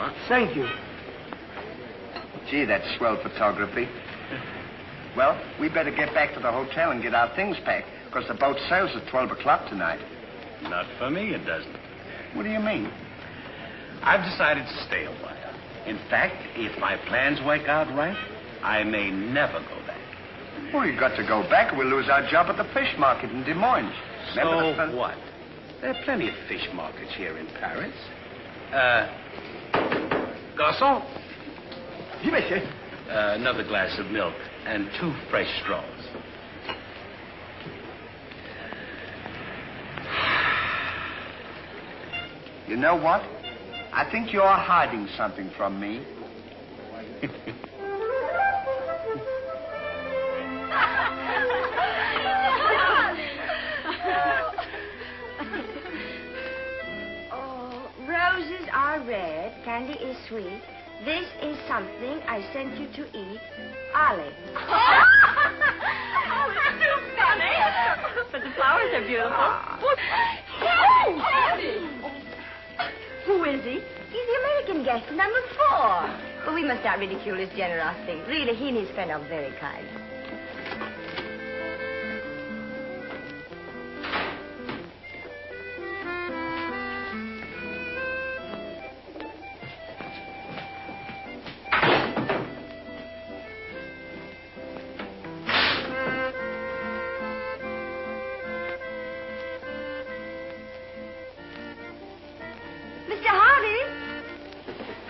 Oh, thank you. Gee, that's swell photography. Well, we better get back to the hotel and get our things packed, because the boat sails at 12 o'clock tonight. Not for me, it doesn't. What do you mean? I've decided to stay a while. In fact, if my plans work out right, I may never go back. Well, you've got to go back or we'll lose our job at the fish market in Des Moines. So what? There are plenty of fish markets here in Paris. Garçon? Oui, monsieur. Another glass of milk and 2 fresh straws. You know what? I think you're hiding something from me. Oh, roses are red, candy is sweet. This is something I sent you to eat. Ollie. Oh, it's too funny. But the flowers are beautiful. Who is he? He's the American guest, number 4. But we must not ridicule his generosity. Really, he and his friend are very kind.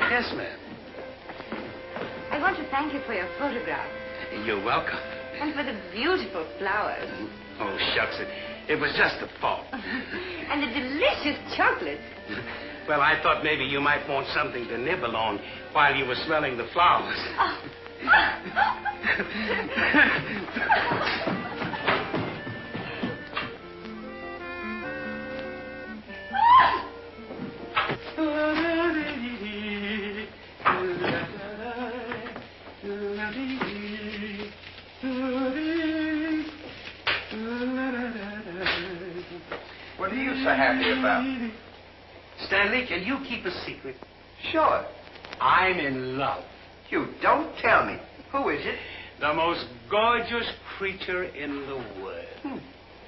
Yes, ma'am. I want to thank you for your photograph. You're welcome. And for the beautiful flowers. Oh, shucks. It was just a thought. And the delicious chocolates. Well, I thought maybe you might want something to nibble on while you were smelling the flowers. Oh. What are you so happy about? Stanley, can you keep a secret? Sure. I'm in love. You don't tell me. Who is it? The most gorgeous creature in the world.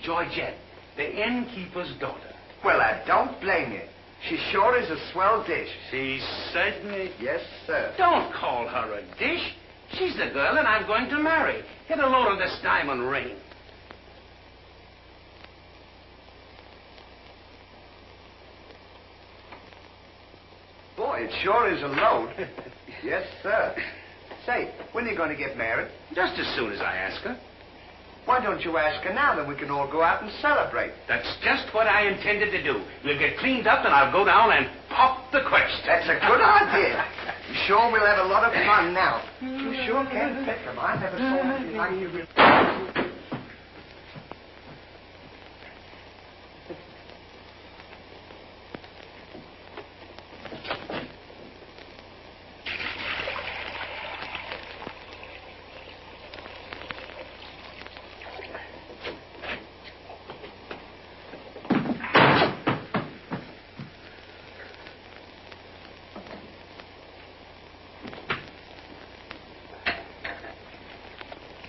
Georgette, the innkeeper's daughter. Well, I don't blame you. She sure is a swell dish. She certainly... Yes, sir. Don't call her a dish. She's the girl that I'm going to marry. Get a load of this diamond ring. Boy, it sure is a load. Yes, sir. Say, when are you going to get married? Just as soon as I ask her. Why don't you ask her now, then we can all go out and celebrate? That's just what I intended to do. We'll get cleaned up and I'll go down and pop the question. That's a good idea. I'm sure we'll have a lot of fun now. You sure can pick them. I never saw anything like you.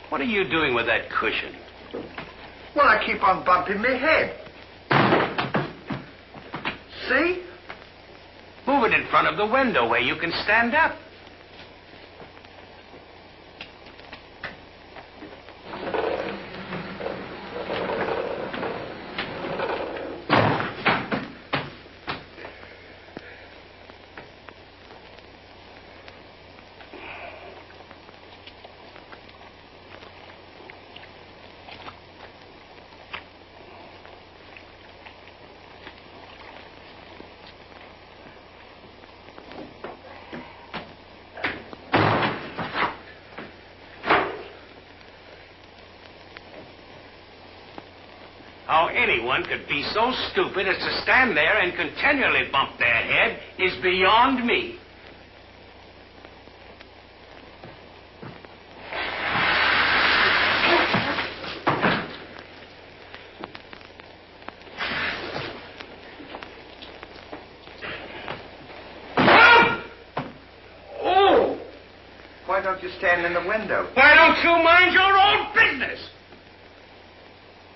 What are you doing with that cushion? Well, I keep on bumping my head. See? Move it in front of the window where you can stand up. How anyone could be so stupid as to stand there and continually bump their head is beyond me. you standing in the window? Why don't you mind your own business?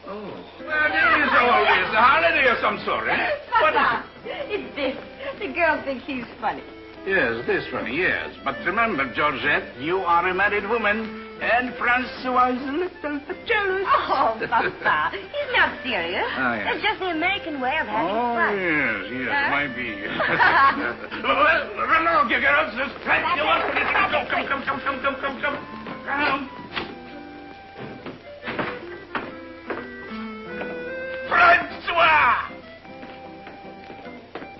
Oh. Well, it is always a holiday of some sort, eh? What is Papa, it's this. The girl thinks he's funny. it? Yes, this one, yes. But remember, Georgette, you are a married woman, and Francois is a little bit jealous. Oh, Papa, he's not serious. Oh, yes. It's just the American way of having Oh, fun. yes, Huh? might be. Well, run along, you girls. There's plenty of us. Come. Francois!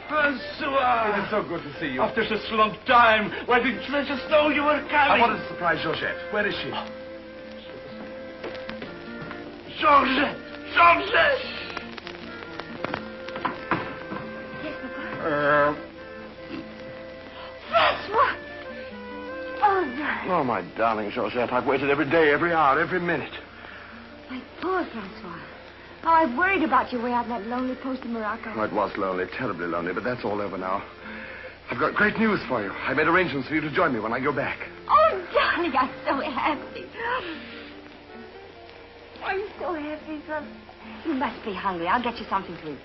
Francois! It's so good to see you. After such a long time, why didn't you let us know you were coming? I wanted to surprise Georgette. Where is she? Georgette! Yes, Papa. Francois! Oh, darling. Oh, my darling Georgette, I've waited every day, every hour, every minute. My poor Francois. How I've worried about you way out in that lonely post in Morocco. Oh, it was lonely, terribly lonely, but that's all over now. I've got great news for you. I made arrangements for you to join me when I go back. Oh, darling, I'm so happy. I'm so happy, son. You must be hungry. I'll get you something to eat.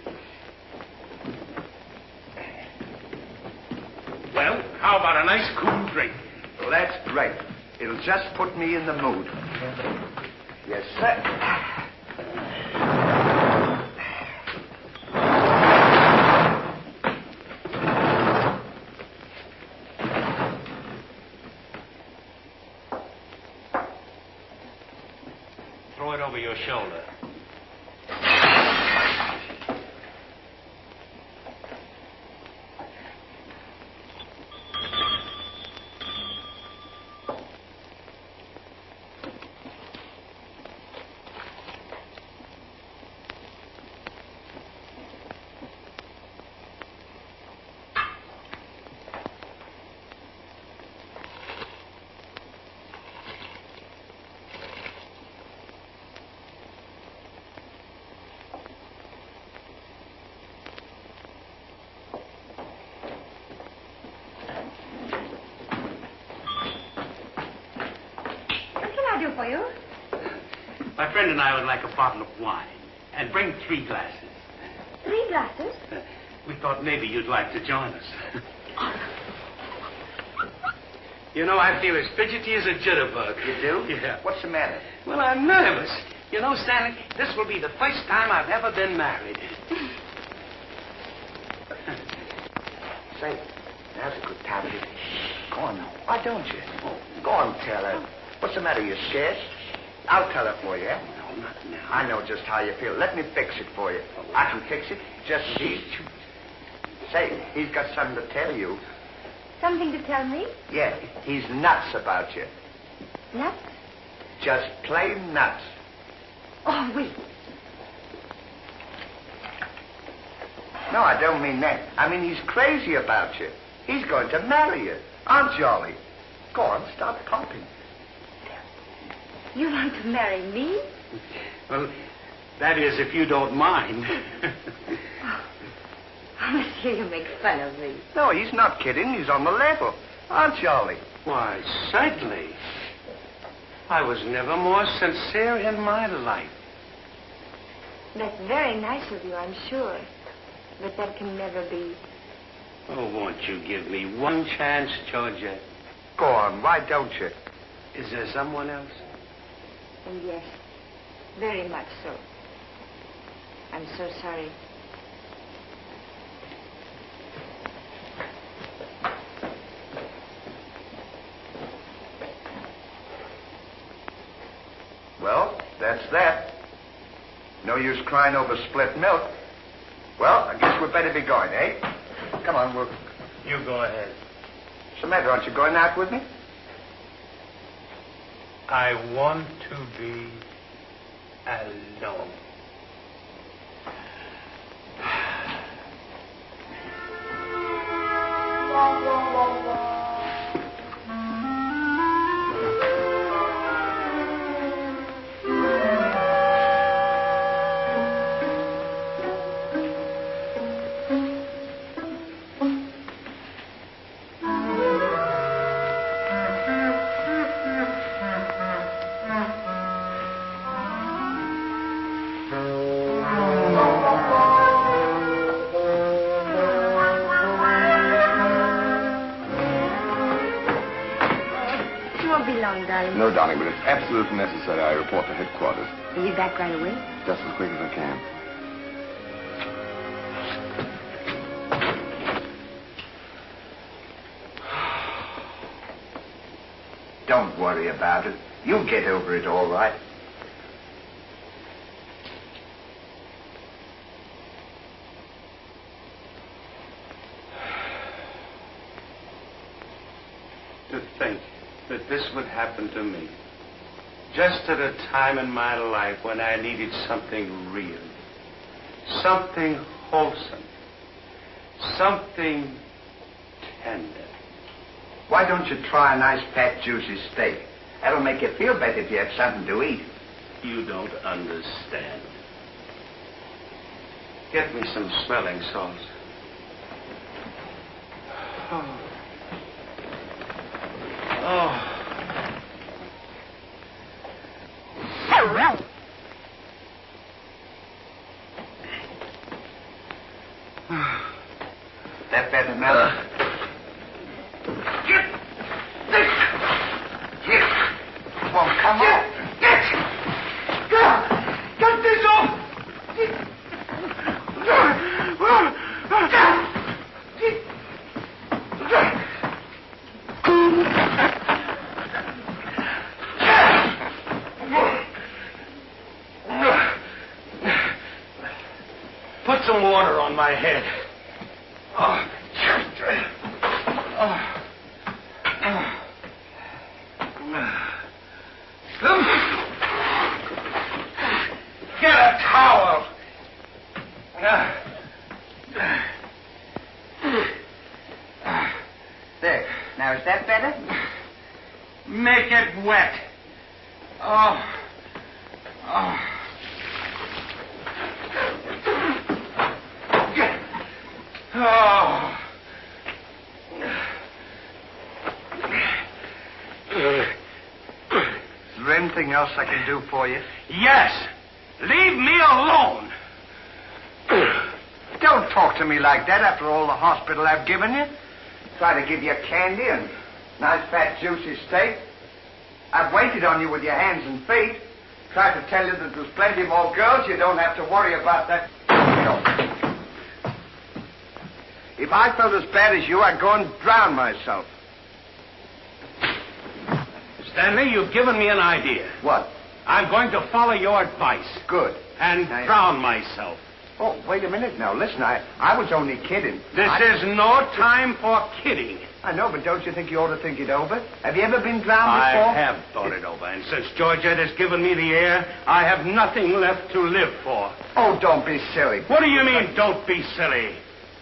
Well, how about a nice cool drink? Well, that's great. It'll just put me in the mood. Yes, sir. Throw it over your shoulder. Do for you? My friend and I would like a bottle of wine. And bring 3 glasses. 3 glasses? We thought maybe you'd like to join us. You know, I feel as fidgety as a jitterbug. You do? Yeah. What's the matter? Well, I'm nervous. You know, Stanley, this will be the first time I've ever been married. Say, now's a good time to... Go on now. Why don't you? Go on, tell her. What's the matter? You scared? I'll tell her for you, eh? No, not now. I know just how you feel. Let me fix it for you. I can fix it. Just see. Say, he's got something to tell you. Something to tell me? Yeah, he's nuts about you. Nuts? Just plain nuts. Oh, wait. No, I don't mean that. I mean he's crazy about you. He's going to marry you. Aren't you, Ollie? Go on, stop talking. You want to marry me? Well, that is, if you don't mind. Oh, monsieur, you make fun of me. No, he's not kidding. He's on the level. Aren't you, Ollie? Why, certainly. I was never more sincere in my life. That's very nice of you, I'm sure. But that can never be. Oh, won't you give me one chance, Georgia? Go on, why don't you? Is there someone else? And yes, very much so. I'm so sorry. Well, that's that. No use crying over spilt milk. Well, I guess we'd better be going, eh? Come on, we'll... You go ahead. What's the matter? Aren't you going out with me? I want to be alone. darling, but it's absolutely necessary I report to headquarters. Are you back right away? Just as quick as I can. Don't worry about it. You'll get over it all right. To think that this would happen to me. Just at a time in my life when I needed something real. Something wholesome. Something tender. Why don't you try a nice fat, juicy steak? That'll make you feel better if you have something to eat. You don't understand. Get me some smelling salts. Oh. Oh. That better now? Get this! Yes! Won't come off. Get this off! Put some water on my head. Oh. Get a towel. There. Now, is that better? Make it wet. Oh. Oh. Oh. Is there anything else I can do for you? Yes. Leave me alone. Don't talk to me like that after all the hospital I've given you. Try to give you candy and nice fat juicy steak. I've waited on you with your hands and feet. Tried to tell you that there's plenty more girls. You don't have to worry about that. If I felt as bad as you, I'd go and drown myself. Stanley, you've given me an idea. What? I'm going to follow your advice. Good. And drown myself. Oh, wait a minute now. Listen, I was only kidding. This is no time for kidding. I know, but don't you think you ought to think it over? Have you ever been drowned I before? have thought it over, and since Georgette has given me the air, I have nothing left to live for. Oh, don't be silly. What do you mean, don't be silly?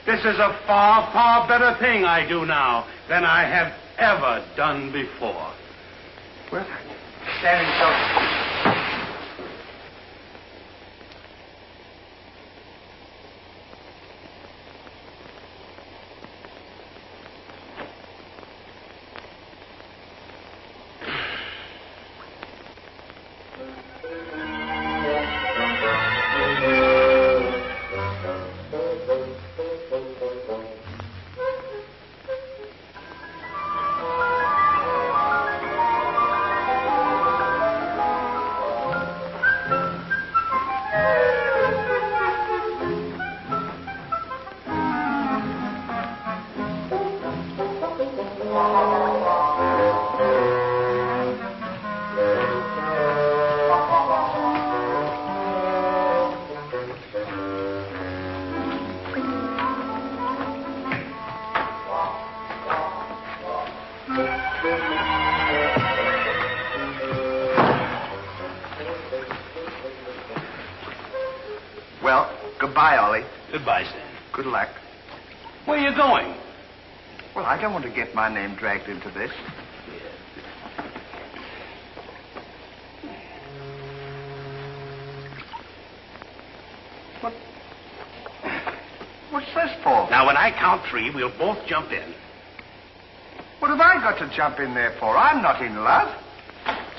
This is a far, far better thing I do now than I have ever done before. Well, standing so... Well, goodbye, Ollie. Goodbye, Stan. Good luck. Where are you going? Well, I don't want to get my name dragged into this. What's this for? Now, when I count three, we'll both jump in. What have I got to jump in there for? I'm not in love.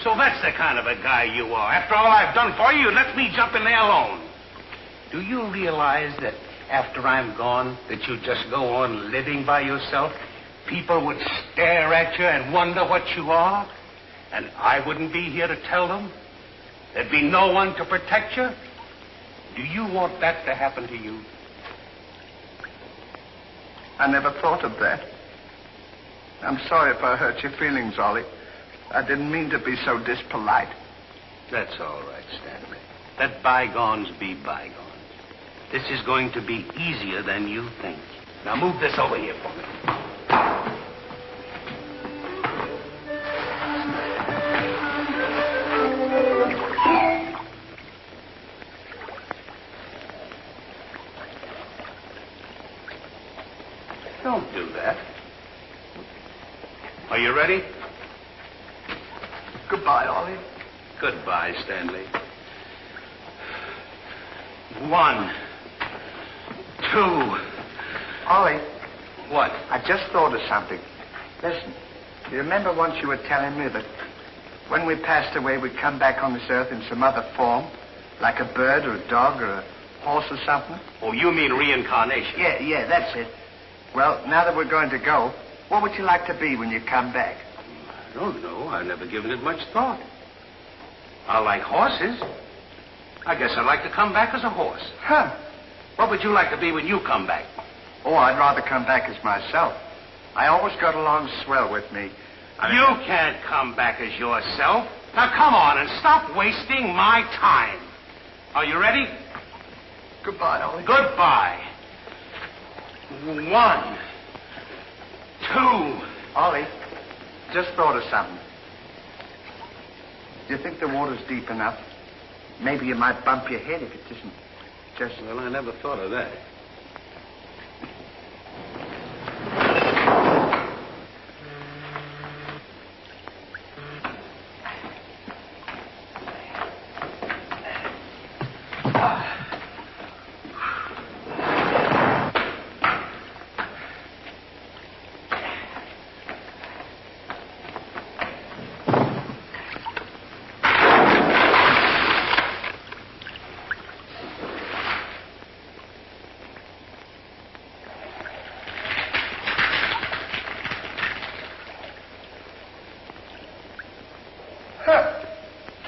So that's the kind of a guy you are. After all I've done for you, let me jump in there alone. Do you realize that after I'm gone, that you just go on living by yourself? People would stare at you and wonder what you are. And I wouldn't be here to tell them? There'd be no one to protect you? Do you want that to happen to you? I never thought of that. I'm sorry if I hurt your feelings, Ollie. I didn't mean to be so dispolite. That's all right, Stanley. Let bygones be bygones. This is going to be easier than you think. Now move this over here for me. Don't do that. Are you ready? Goodbye, Ollie. Goodbye, Stanley. 1, 2. Ollie. What? I just thought of something. Listen, you remember once you were telling me that when we passed away, we'd come back on this earth in some other form, like a bird or a dog or a horse or something? Oh, you mean reincarnation? Yeah, that's it. Well, now that we're going to go, what would you like to be when you come back? I don't know. I've never given it much thought. I like horses. I guess I'd like to come back as a horse. Huh. What would you like to be when you come back? Oh, I'd rather come back as myself. I always got along swell with me. You can't come back as yourself. Now, come on and stop wasting my time. Are you ready? Goodbye, Ollie. Goodbye. 1, 2. Ollie, just thought of something. Do you think the water's deep enough? Maybe you might bump your head if it isn't just... Well, I never thought of that.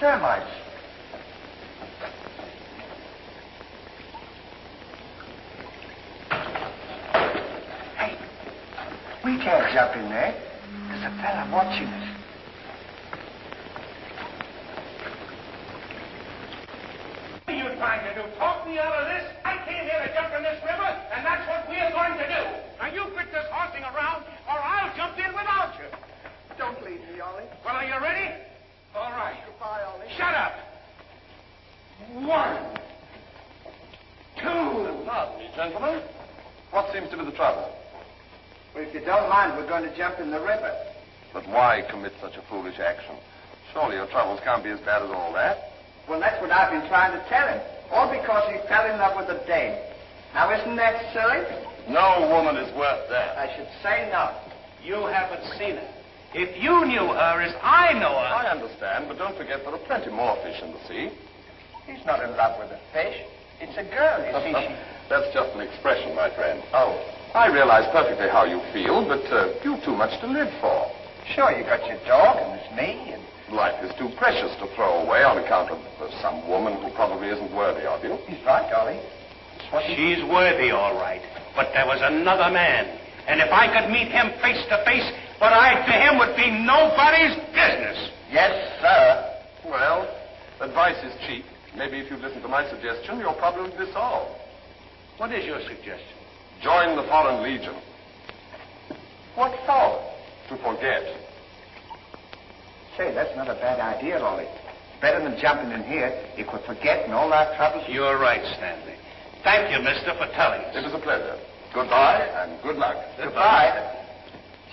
Termites. Hey, we can't jump in there. There's a fella watching us. What are you trying to do? Talk me out of this? I came here to jump in this river, and that's what we're going to do. Now, you quit this horsing around, or I'll jump in without you. Don't leave me, Ollie. Well, are you ready? All right. Goodbye, Ollie. Shut up. 1, 2. Pardon me, gentlemen. What seems to be the trouble? Well, if you don't mind, we're going to jump in the river. But why commit such a foolish action? Surely your troubles can't be as bad as all that. Well, that's what I've been trying to tell him. All because he fell in love with a dame. Now, isn't that silly? No woman is worth that. I should say not. You haven't seen her. If you knew her as I know her... I understand, but don't forget there are plenty more fish in the sea. He's not in love with a fish. It's a girl, you see. That's just an expression, my friend. Oh, I realize perfectly how you feel, but you've too much to live for. Sure, you got your dog, and there's me, and... Life is too precious to throw away on account of some woman who probably isn't worthy of you. He's right, Ollie. She's worthy, all right. But there was another man. And if I could meet him face to face, what I to him would be nobody's business. Yes, sir. Well, advice is cheap. Maybe if you'd listen to my suggestion, your problem would be solved. What is your suggestion? Join the Foreign Legion. What for? To forget. Say, that's not a bad idea, Ollie. Better than jumping in here. You could forget and all our troubles. You're right, Stanley. Thank you, mister, for telling us. It was a pleasure. Goodbye and good luck. Goodbye.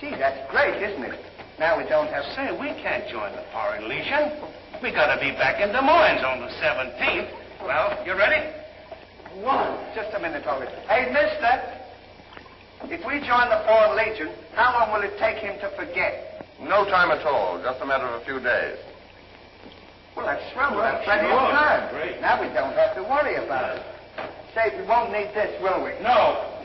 Gee, that's great, isn't it? Now we don't have... Say, we can't join the Foreign Legion. We gotta be back in Des Moines on the 17th. Well, you ready? 1. Just a minute, Ollie. Hey, mister. If we join the Foreign Legion, how long will it take him to forget? No time at all. Just a matter of a few days. Well, that's swell. We'll have plenty of time. Great. Now we don't have to worry about it. Say, we won't need this, will we? No.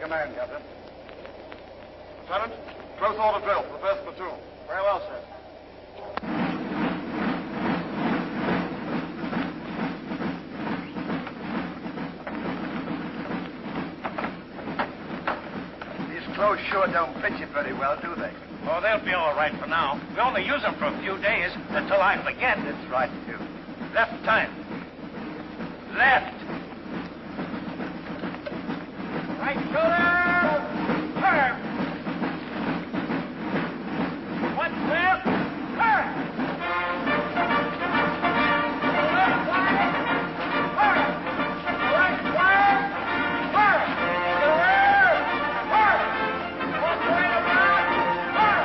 command, Captain. Lieutenant, close order drill for the first platoon. Very well, sir. These clothes sure don't fit you very well, do they? Oh, they'll be all right for now. We only use them for a few days until I forget. That's right, too. Left time. Left. Right shoulder. Turn. One left. Turn. Left side. Turn. Right side. Turn. To the rear. Turn. One right about. Turn.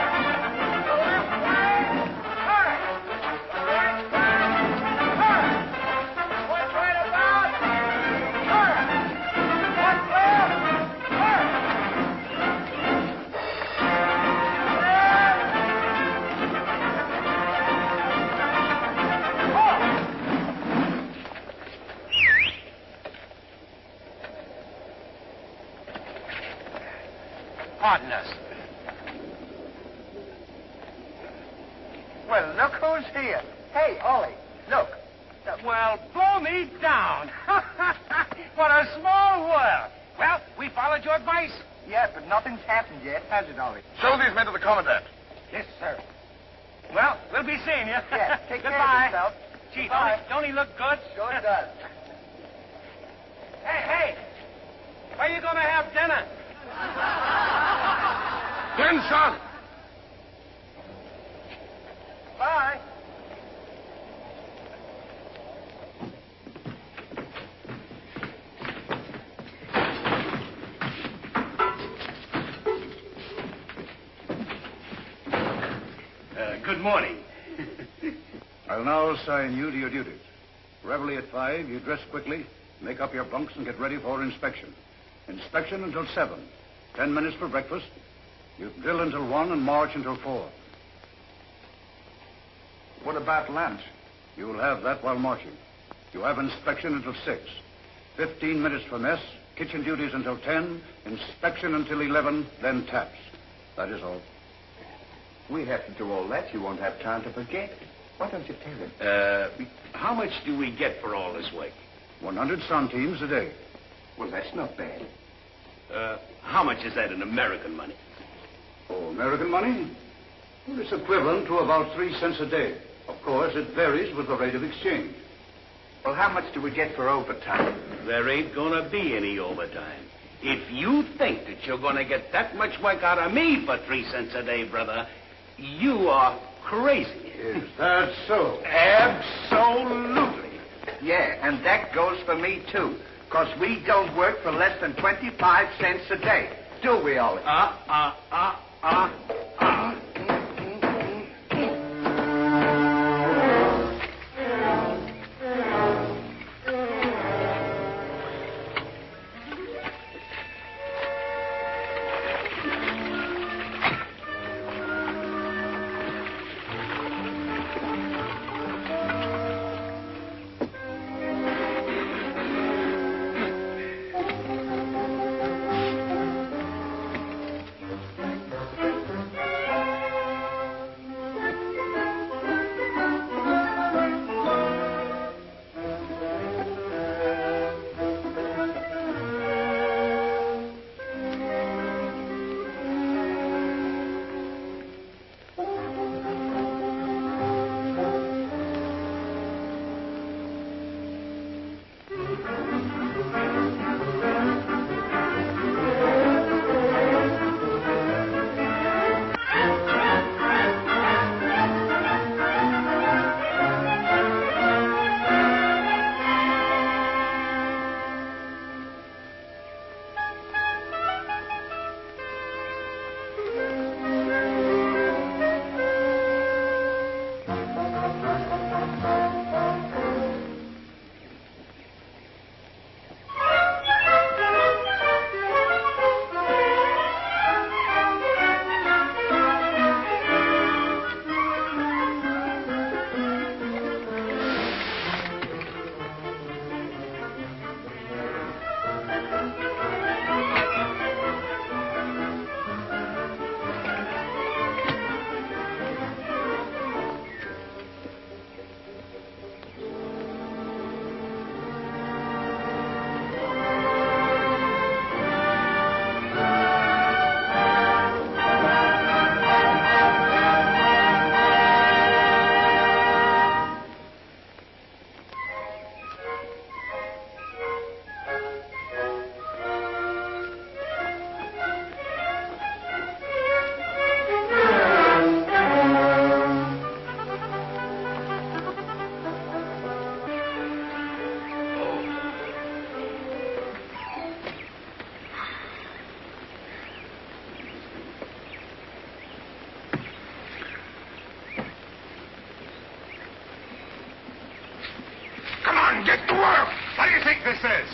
To the left side. Turn. To the right side. Turn. One right about. Turn. One left. Turn. Pardon us. Well, look who's here. Hey, Ollie, look. Well, blow me down. What a small world. Well, we followed your advice. Yeah, but nothing's happened yet, has it, Ollie? Show these men to the commandant. Yes, sir. Well, we'll be seeing you. Yeah, take care Goodbye. of yourself. Gee, Goodbye. don't he look good? Sure does. Hey, where you going to have dinner? Attention! Bye. Good morning. I'll now assign you to your duties. Reveille at 5, you dress quickly, make up your bunks, and get ready for inspection. Inspection until 7. 10 minutes for breakfast. You drill until 1 and march until 4. What about lunch? You'll have that while marching. You have inspection until 6. 15 minutes for mess, kitchen duties until 10, inspection until 11, then taps. That is all. We have to do all that. You won't have time to forget. Why don't you tell him? How much do we get for all this work? 100 centimes a day. Well, that's not bad. How much is that in American money? Oh, American money? Well, it's equivalent to about 3 cents a day. Of course, it varies with the rate of exchange. Well, how much do we get for overtime? There ain't gonna be any overtime. If you think that you're gonna get that much work out of me for 3 cents a day, brother, you are crazy. Is that so? Absolutely. Yeah, and that goes for me, too. Because we don't work for less than 25 cents a day. Do we, Ollie? get to work! What do you think this is?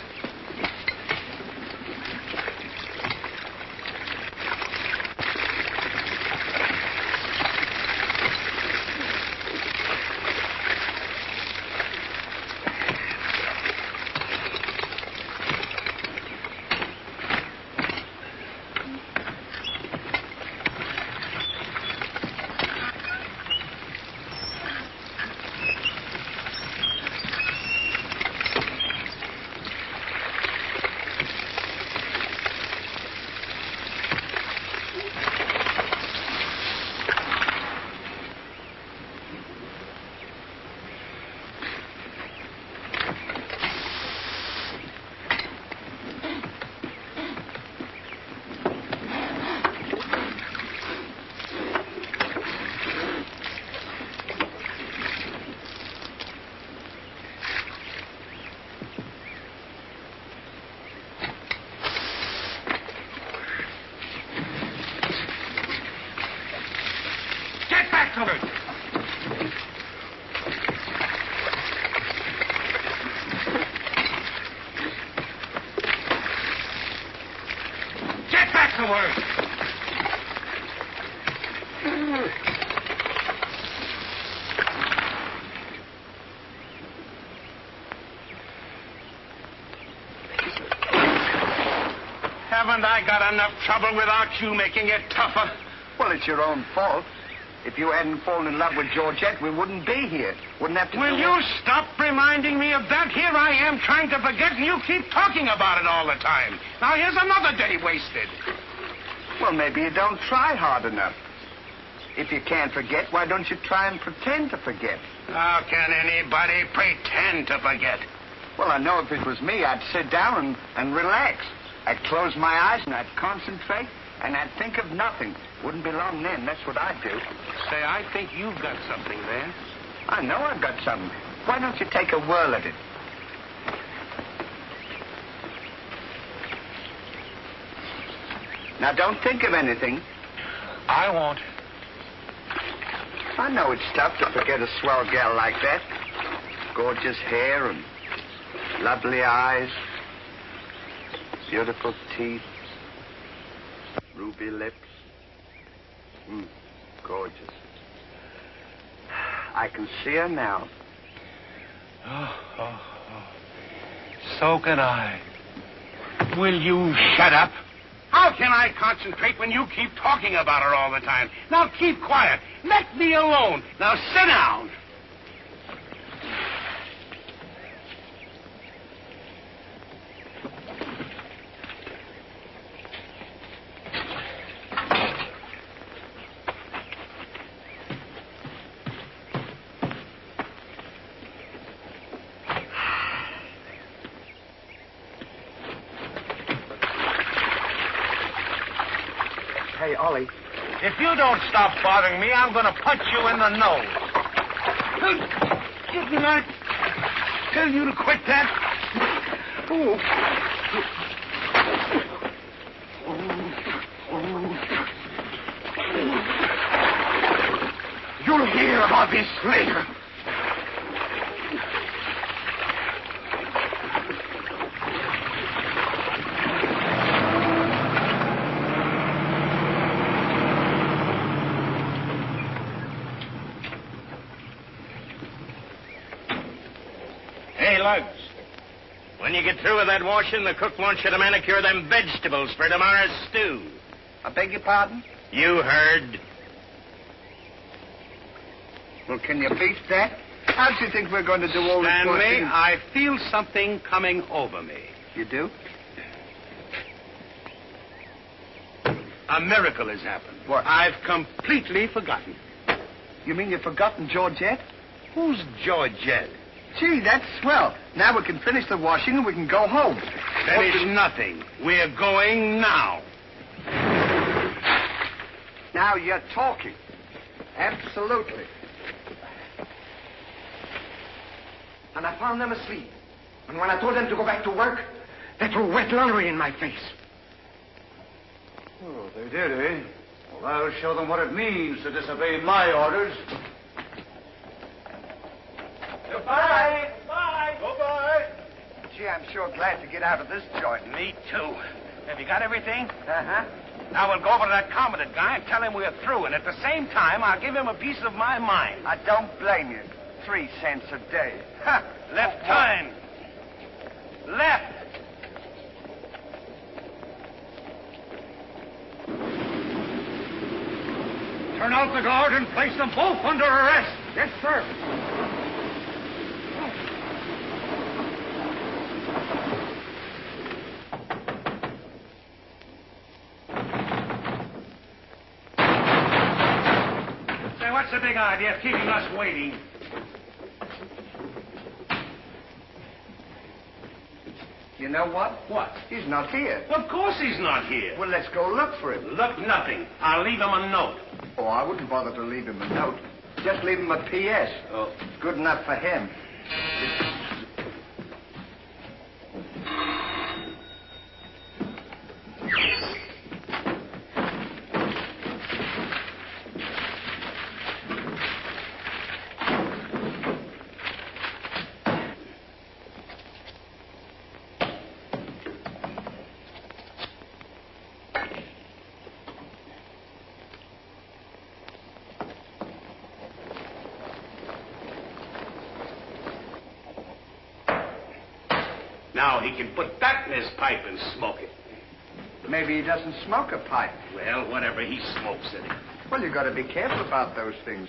Get back to work! Haven't I got enough trouble without you making it tougher? Well, it's your own fault. If you hadn't fallen in love with Georgette, we wouldn't be here. Wouldn't have to. Will you stop reminding me of that? Here I am trying to forget, and you keep talking about it all the time. Now here's another day wasted. Well, maybe you don't try hard enough. If you can't forget, why don't you try and pretend to forget? How can anybody pretend to forget? Well, I know if it was me, I'd sit down and relax. I'd close my eyes and I'd concentrate and I'd think of nothing. Wouldn't be long then. That's what I'd do. Say, I think you've got something there. I know I've got something. Why don't you take a whirl at it? Now, don't think of anything. I won't. I know it's tough to forget a swell gal like that. Gorgeous hair and lovely eyes, beautiful teeth, ruby lips. Gorgeous. I can see her now. Oh. So can I. Will you shut up? How can I concentrate when you keep talking about her all the time? Now keep quiet. Let me alone. Now sit down. Hey, Ollie. If you don't stop bothering me, I'm going to punch you in the nose. Didn't I tell you to quit that? Oh. You'll hear about this later. Lugs. When you get through with that washing, the cook wants you to manicure them vegetables for tomorrow's stew. I beg your pardon? You heard. Well, can you beat that? How do you think we're going to do all this Stanley, washing? I feel something coming over me. You do? A miracle has happened. What? I've completely forgotten. You mean you've forgotten Georgette? Who's Georgette? Gee, that's swell. Now we can finish the washing and we can go home. Finish nothing. We're going now. Now you're talking. Absolutely. And I found them asleep. And when I told them to go back to work, they threw wet laundry in my face. Oh, they did, eh? Well, I'll show them what it means to disobey my orders. Goodbye. Bye. Goodbye. I'm sure glad to get out of this joint. Me too. Have you got everything? Uh-huh. Now we'll go over to that commandant guy and tell him we're through, and at the same time, I'll give him a piece of my mind. I don't blame you. 3 cents a day. Ha! Left turn. Left. Turn out the guard and place them both under arrest. Yes, sir. Say, what's the big idea of keeping us waiting? You know what? What? He's not here. Of course he's not here. Well, let's go look for him. Look, nothing. I'll leave him a note. Oh, I wouldn't bother to leave him a note. Just leave him a P.S. Oh. Good enough for him. Now he can put that in his pipe and smoke it. Maybe he doesn't smoke a pipe. Well, whatever, he smokes it. Well, you got to be careful about those things.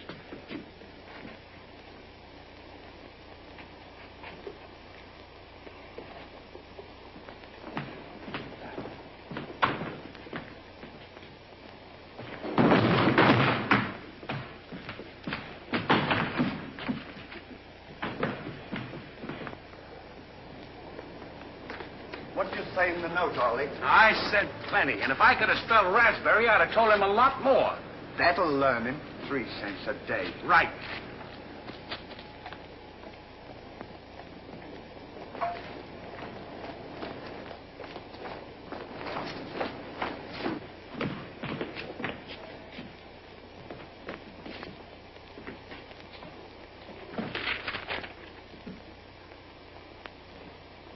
What did you say in the note, Ollie? I said plenty, and if I could have spelled raspberry, I'd have told him a lot more. That'll learn him. 3 cents a day. Right.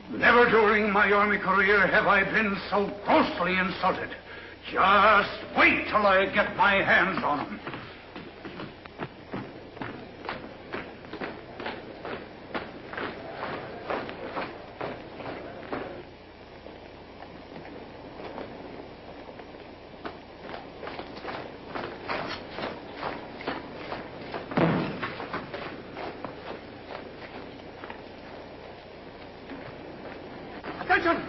Never during my army career have I been so grossly insulted. Just wait till I get my hands on him. Attention!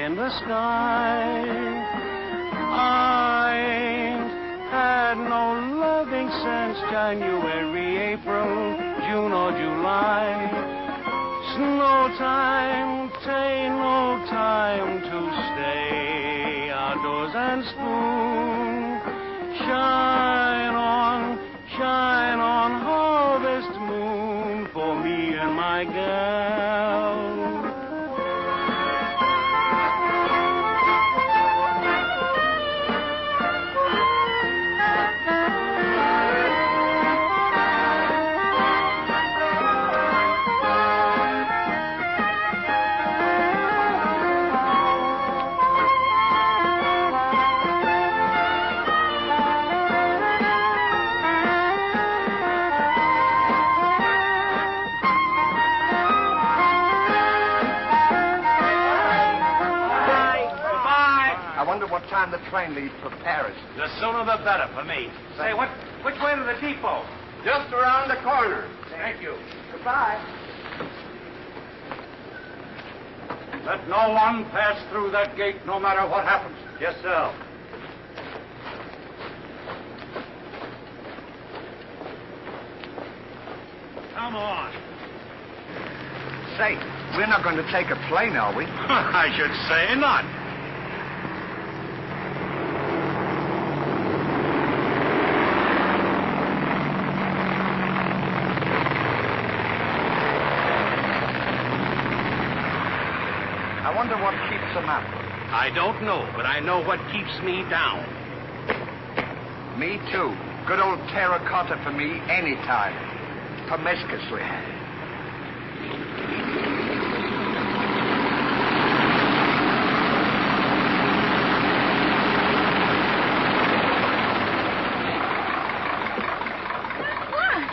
in the sky. I ain't had no loving since January, April, June or July. Snow time, tain't no time to stay outdoors and spoon. Shine on, harvest moon for me and my gal. wonder what time the train leaves for Paris. The sooner the better for me. Say, which way to the depot? Just around the corner. Thank you. Goodbye. Let no one pass through that gate, no matter what happens. Yes, sir. Come on. Say, we're not going to take a plane, are we? I should say not. I wonder what keeps them up. I don't know, but I know what keeps me down. Me too. Good old terracotta for me anytime. Promiscuously.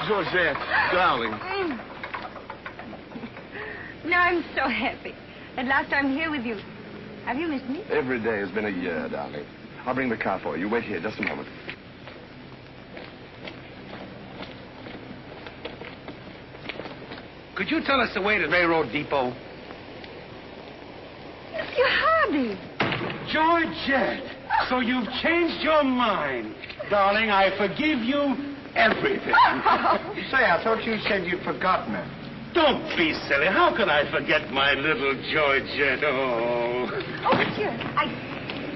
Georgette, darling. Now I'm so happy. At last I'm here with you. Have you missed me? Every day has been a year, darling. I'll bring the car for you. Wait here just a moment. Could you tell us the way to the railroad depot? Mr. Hardy. Georgette, so you've changed your mind. Darling, I forgive you everything. Say, I thought you said you'd forgotten her. Don't be silly. How can I forget my little Georgette? Oh. Oh, monsieur,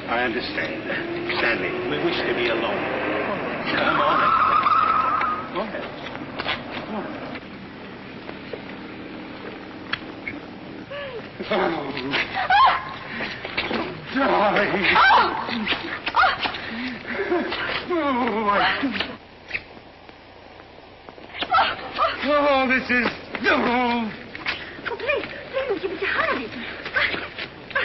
I understand. Stanley, we wish to be alone. Come on. Go ahead. Go on. Oh. Darling. Oh, this is... Oh, please, Mr. Hardy.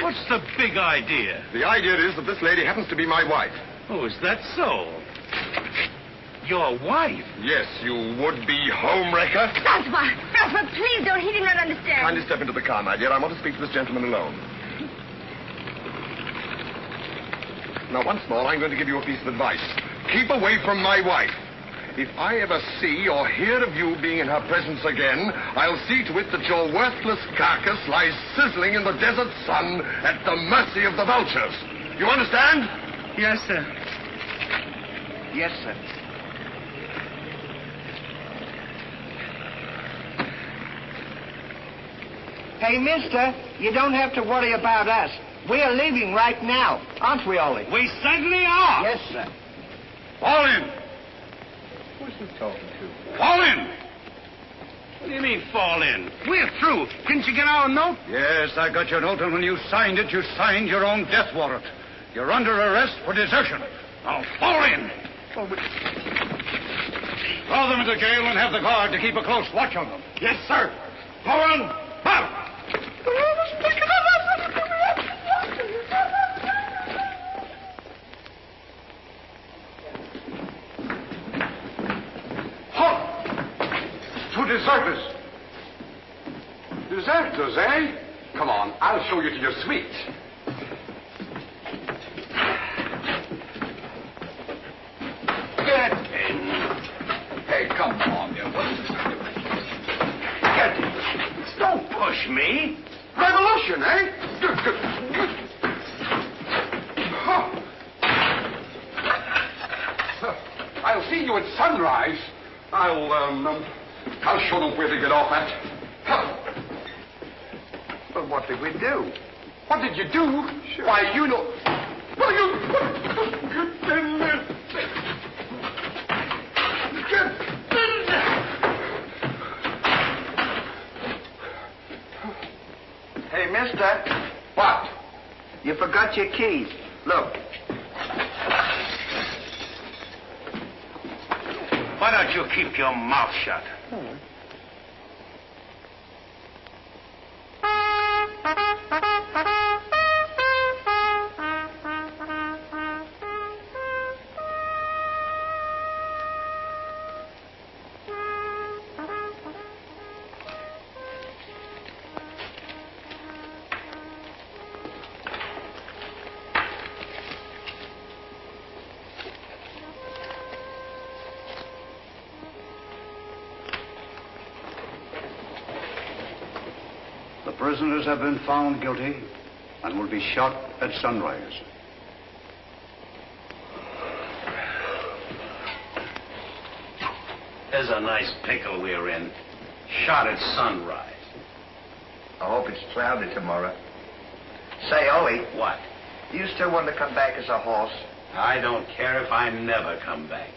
What's the big idea? The idea is that this lady happens to be my wife. Oh, is that so? Your wife? Yes, you would-be homewrecker. François, please don't. He did not understand. Kindly step into the car, my dear. I want to speak to this gentleman alone. Now, once more, I'm going to give you a piece of advice. Keep away from my wife. If I ever see or hear of you being in her presence again, I'll see to it that your worthless carcass lies sizzling in the desert sun at the mercy of the vultures. You understand? Yes, sir. Yes, sir. Hey, mister, you don't have to worry about us. We're leaving right now, aren't we, Ollie? We certainly are. Yes, sir. Fall in. Who's he talking to? Fall in. What do you mean, fall in? We're through. Didn't you get our note? Yes, I got your note, and when you signed it, you signed your own death warrant. You're under arrest for desertion. Now, fall in. Throw them into jail and have the guard to keep a close watch on them. Yes, sir. Go on. Out. Halt! Two deserters. Deserters, eh? Come on, I'll show you to your suite. Get in. Hey, come on, you. What's this doing? Get in. Don't push me. Revolution, eh? I'll see you at sunrise. I'll show them where to get off at. Well, what did we do? What did you do? Sure. Why, you know... What are you... Get in there. Get in there. Hey, mister. What? You forgot your keys. Look. Why don't you keep your mouth shut? prisoners have been found guilty and will be shot at sunrise. There's a nice pickle we're in. Shot at sunrise. I hope it's cloudy tomorrow. Say, Ollie. What? You still want to come back as a horse? I don't care if I never come back.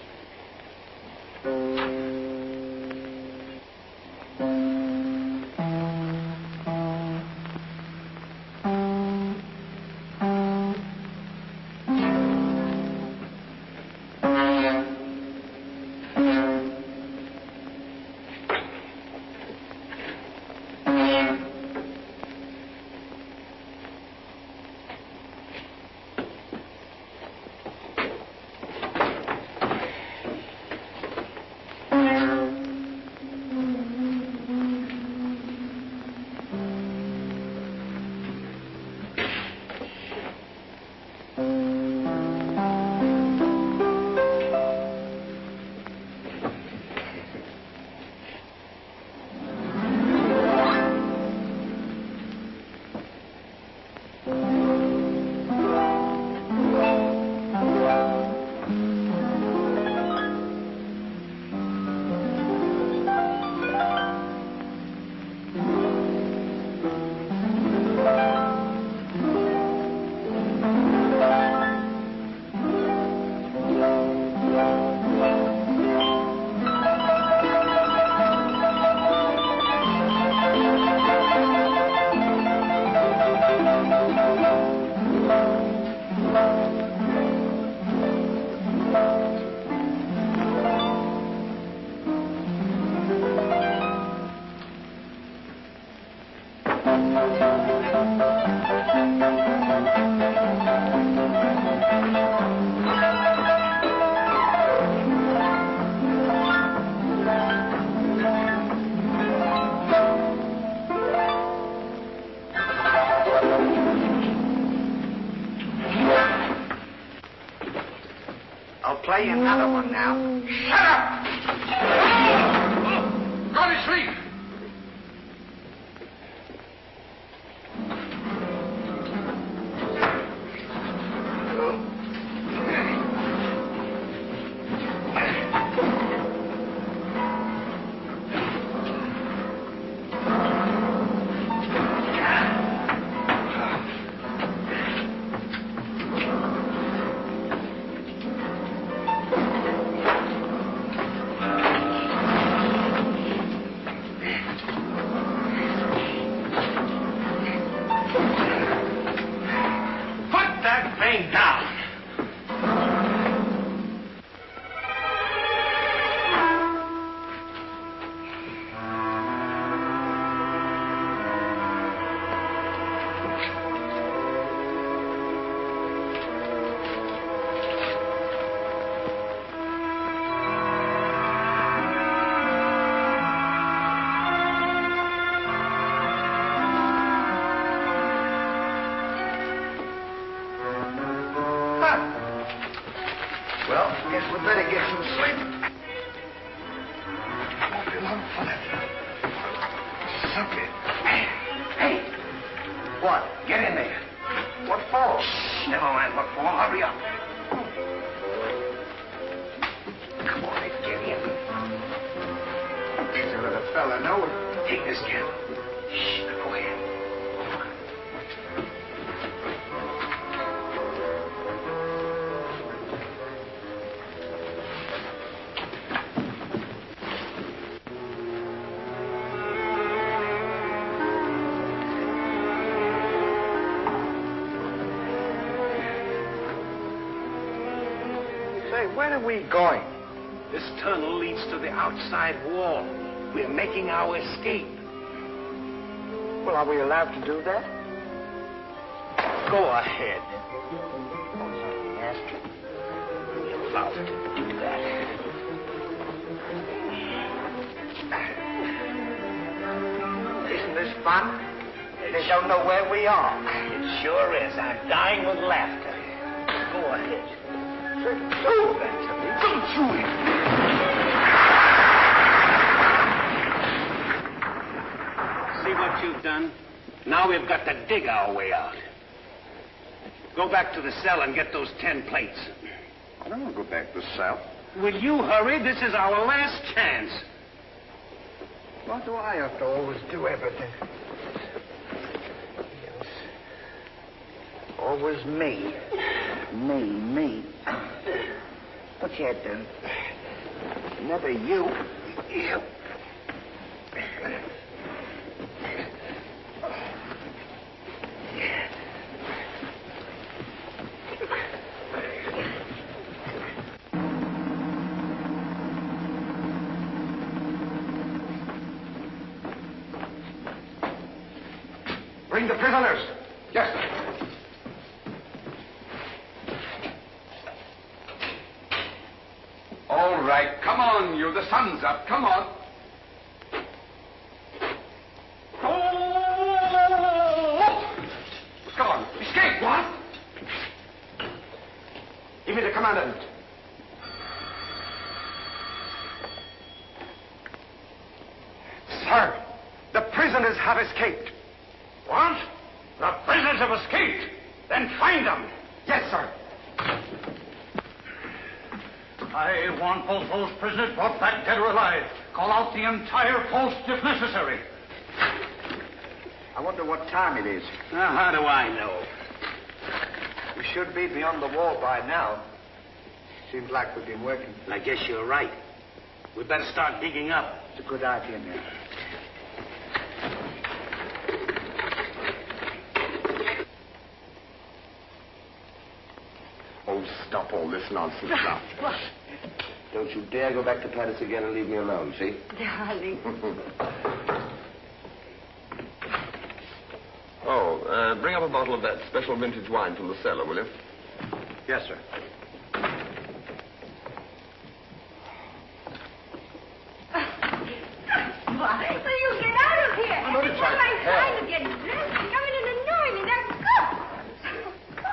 I'll play you another one now. Shut up! Go to sleep! Well, guess we better get some sleep. Won't be long for that. Something. Hey. What? Get in there. What for? Shh, never mind what for. Hurry up. Come on, get in. Just let a fella know. Take this candle. Shh, go ahead. Where are we going? This tunnel leads to the outside wall. We're making our escape. Well, are we allowed to do that? Go ahead. Yes. We're allowed to do that. Isn't this fun? They don't know where we are. It sure is. I'm dying with laughter. Go ahead. Don't shoot him. See what you've done? Now we've got to dig our way out. Go back to the cell and get those 10 plates. I don't want to go back to the cell. Will you hurry? This is our last chance. Why do I have to always do everything? Yes. Always me. Me. Put your head down. Never you. You. Bring the prisoners. Yes, sir. All right, come on, you. The sun's up. Come on. Come on. Escape. What? Give me the commandant. Sir, the prisoners have escaped. What? The prisoners have escaped. Then find them. Yes, sir. I want both those prisoners brought back dead or alive. Call out the entire post if necessary. I wonder what time it is. Now, how do I know? We should be beyond the wall by now. Seems like we've been working. I guess you're right. We better start digging up. It's a good idea, man. Oh, stop all this nonsense now. What? Don't you dare go back to Paris again and leave me alone, see? Darling. Bring up a bottle of that special vintage wine from the cellar, will you? Yes, sir. Why? So you get out of here. I'm only It's trying not to my help. time to get dressed. You come in and annoy me. That's good.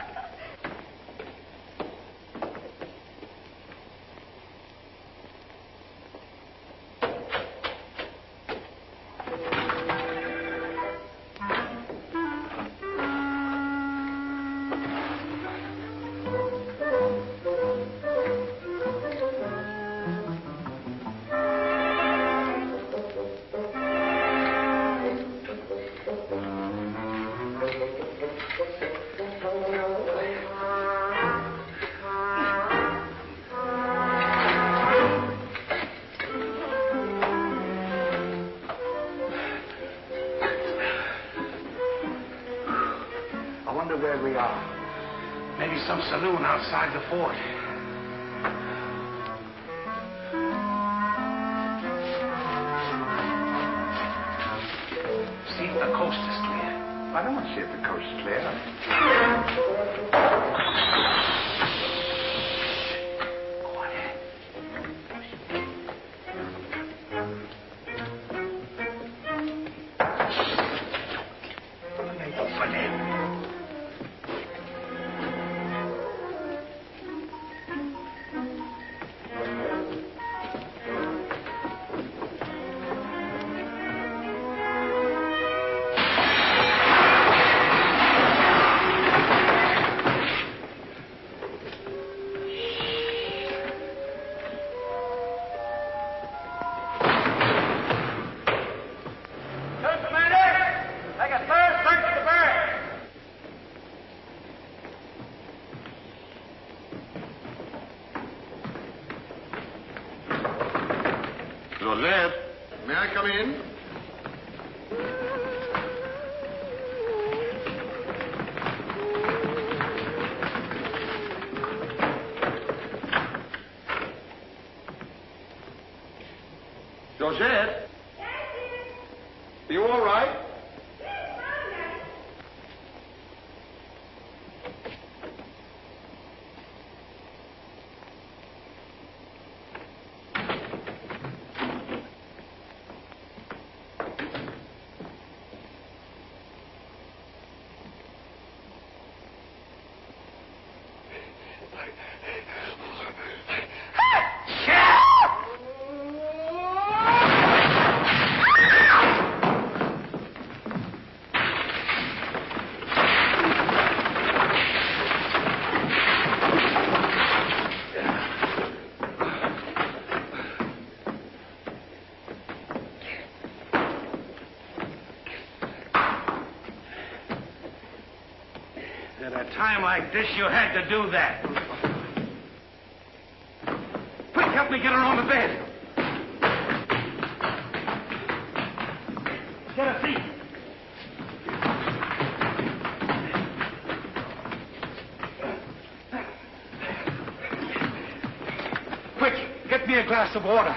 I wonder where we are. Maybe some saloon outside the fort. See if the coast is clear. I don't want to see if the coast is clear. Joseph, may I come in? Georgette? Are you all right? like this, you had to do that. Quick, help me get her on the bed. Get a seat. Quick, get me a glass of water.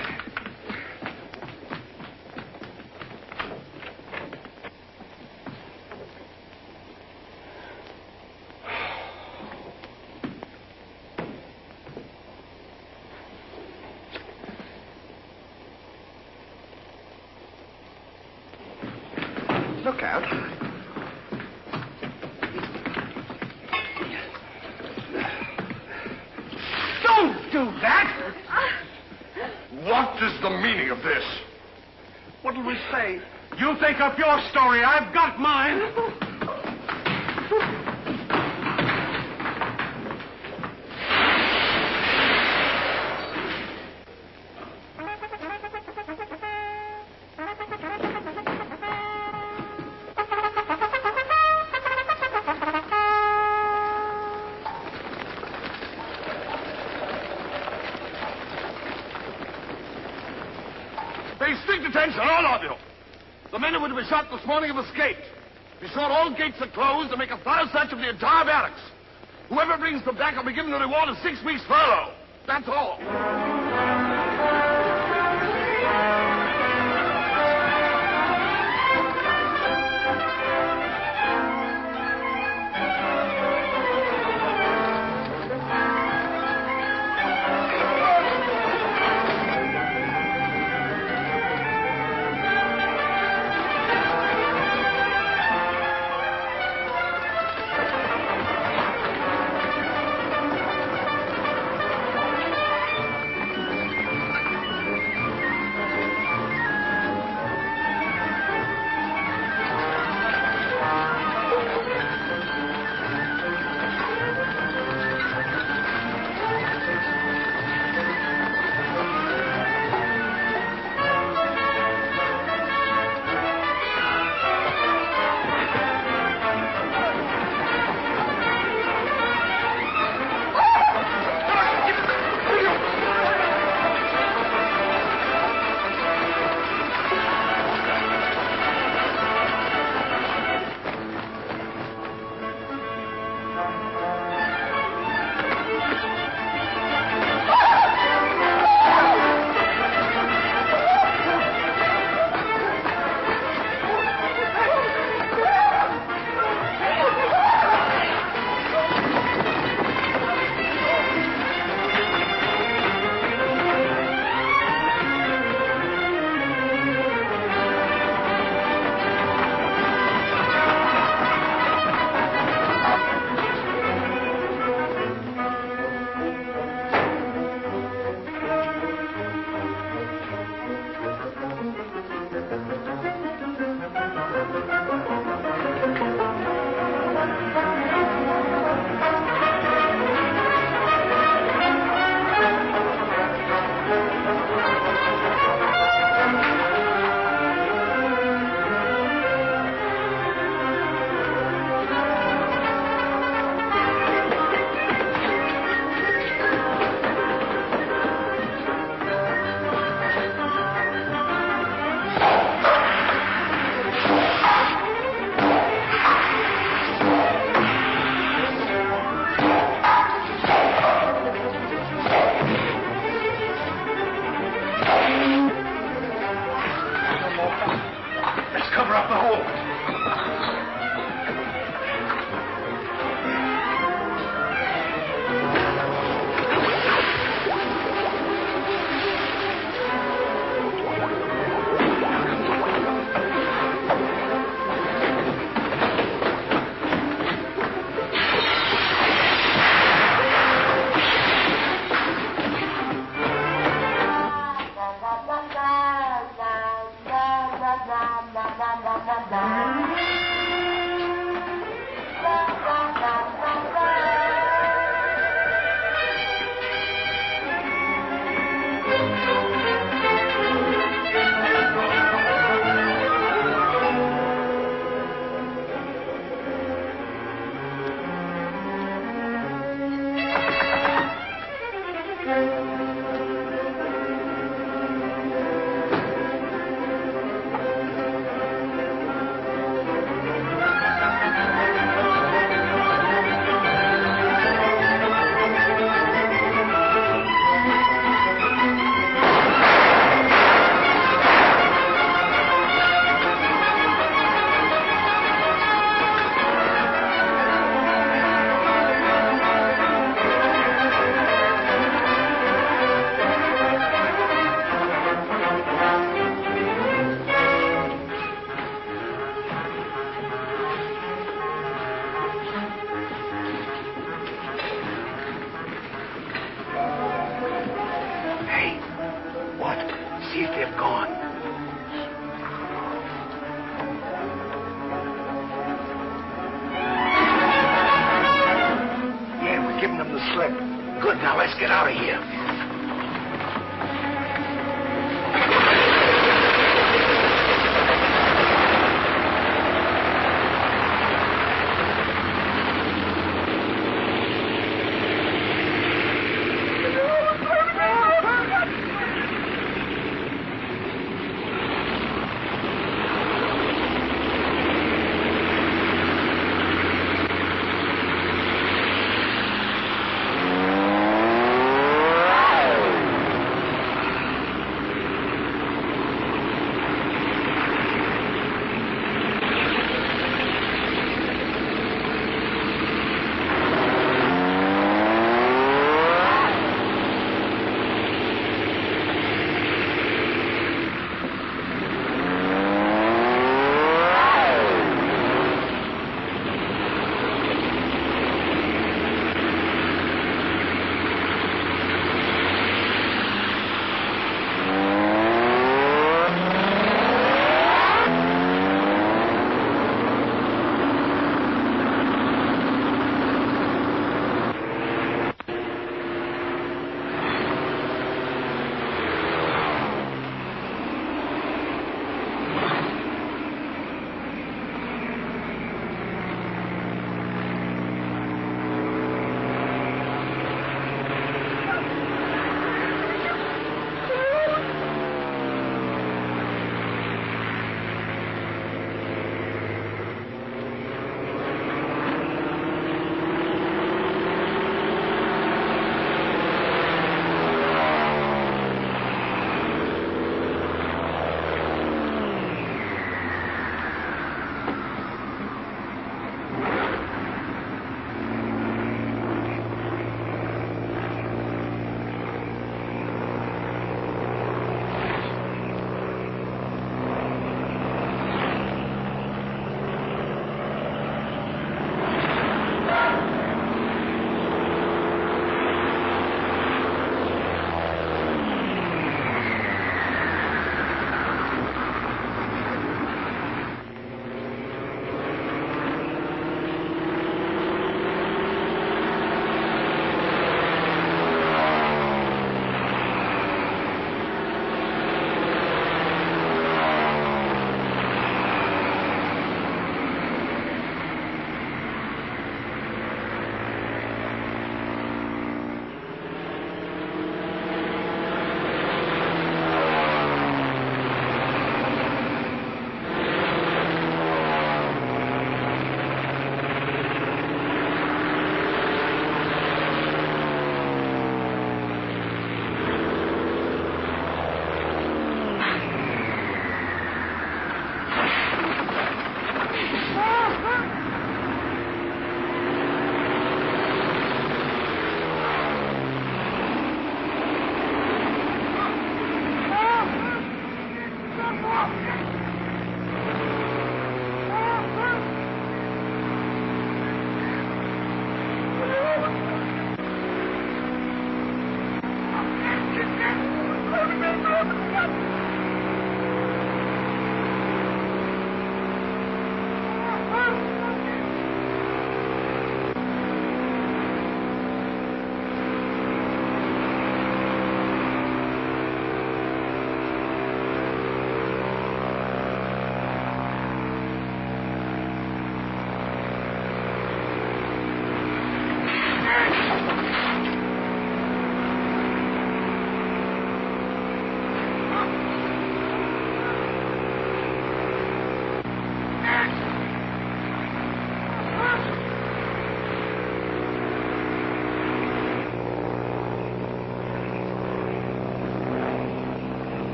Look out. Don't do that! What is the meaning of this? What'll we say? You think up your story. I've got mine. Pay strict attention, all of you. The men who were to be shot this morning have escaped. Be sure all gates are closed and make a thorough search of the entire barracks. Whoever brings them back will be given a reward of 6 weeks' furlough. That's all. see if they've gone. Yeah, we're giving them the slip. Good, now let's get out of here.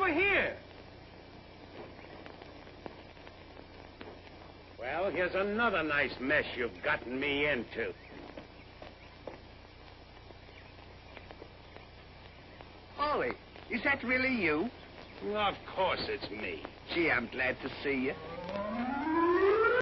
over here. Well, here's another nice mess you've gotten me into. Ollie, is that really you? Of course it's me. Gee, I'm glad to see you.